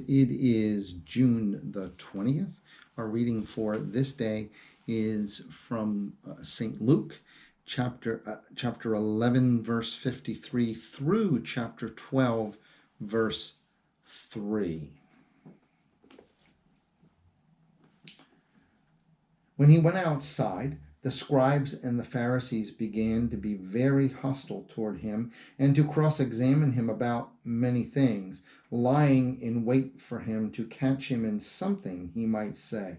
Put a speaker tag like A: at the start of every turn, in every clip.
A: It is June the 20th. Our reading for this day is from St. Luke, chapter 11, verse 53 through chapter 12, verse 3. When he went outside, the scribes and the Pharisees began to be very hostile toward him and to cross-examine him about many things, lying in wait for him to catch him in something he might say.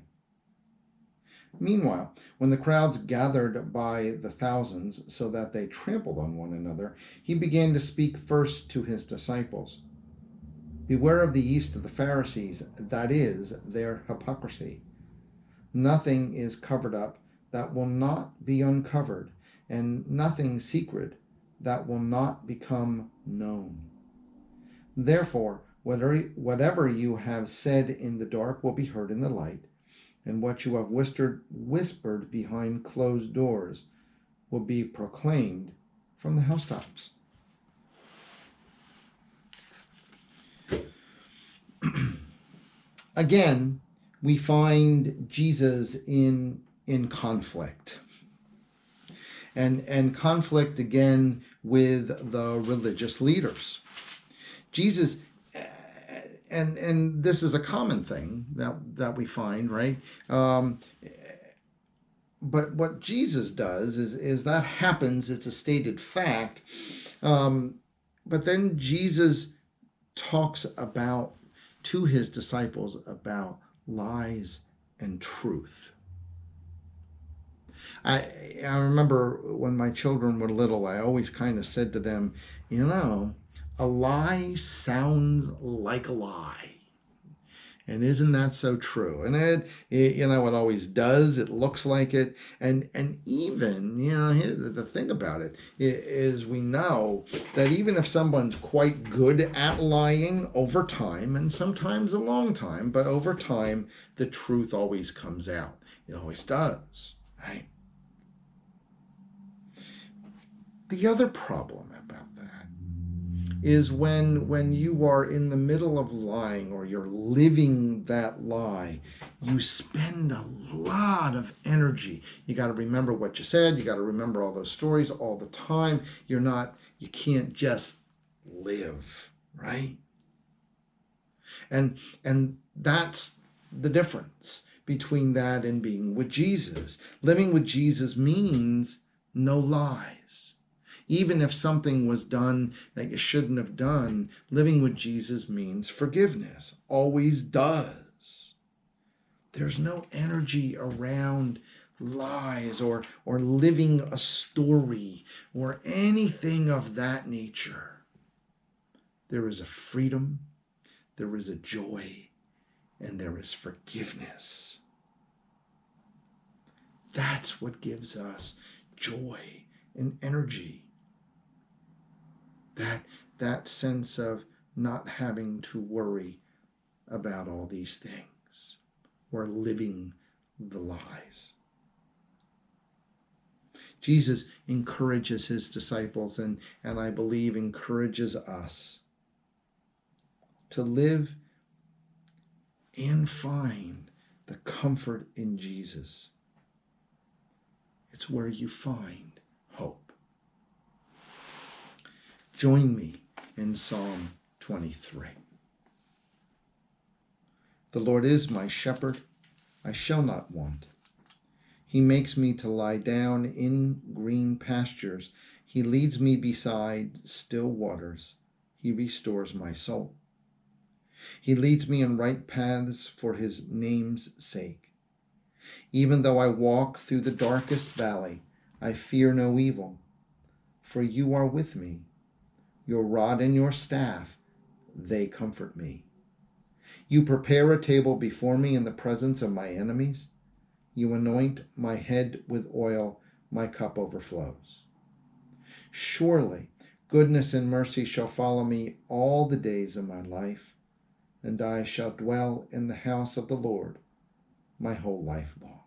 A: Meanwhile, when the crowds gathered by the thousands so that they trampled on one another, he began to speak first to his disciples. Beware of the yeast of the Pharisees, that is, their hypocrisy. Nothing is covered up that will not be uncovered, and nothing secret that will not become known. Therefore, whatever you have said in the dark will be heard in the light, and what you have whispered behind closed doors will be proclaimed from the housetops. Again, we find Jesus in conflict. And conflict again with the religious leaders. Jesus, and this is a common thing that we find, right? But what Jesus does is that happens, it's a stated fact. But then Jesus talks about to his disciples about lies and truth. I remember when my children were little, I always kind of said to them, a lie sounds like a lie. And isn't that so true? And it always does. It looks like it. And even, the thing about it is we know that even if someone's quite good at lying over time, and sometimes a long time, but over time, the truth always comes out. It always does, right? The other problem about that is when you are in the middle of lying or you're living that lie, you spend a lot of energy. You got to remember what you said. You got to remember all those stories all the time. You can't just live, right? And that's the difference between that and being with Jesus. Living with Jesus means no lies. Even if something was done that you shouldn't have done, living with Jesus means forgiveness. Always does. There's no energy around lies or living a story or anything of that nature. There is a freedom, there is a joy, and there is forgiveness. That's what gives us joy and energy. That sense of not having to worry about all these things or living the lies. Jesus encourages his disciples and I believe encourages us to live and find the comfort in Jesus. It's where you find hope. Join me in Psalm 23. The Lord is my shepherd, I shall not want. He makes me to lie down in green pastures. He leads me beside still waters. He restores my soul. He leads me in right paths for his name's sake. Even though I walk through the darkest valley, I fear no evil, for you are with me. Your rod and your staff, they comfort me. You prepare a table before me in the presence of my enemies. You anoint my head with oil, my cup overflows. Surely goodness and mercy shall follow me all the days of my life, and I shall dwell in the house of the Lord my whole life long.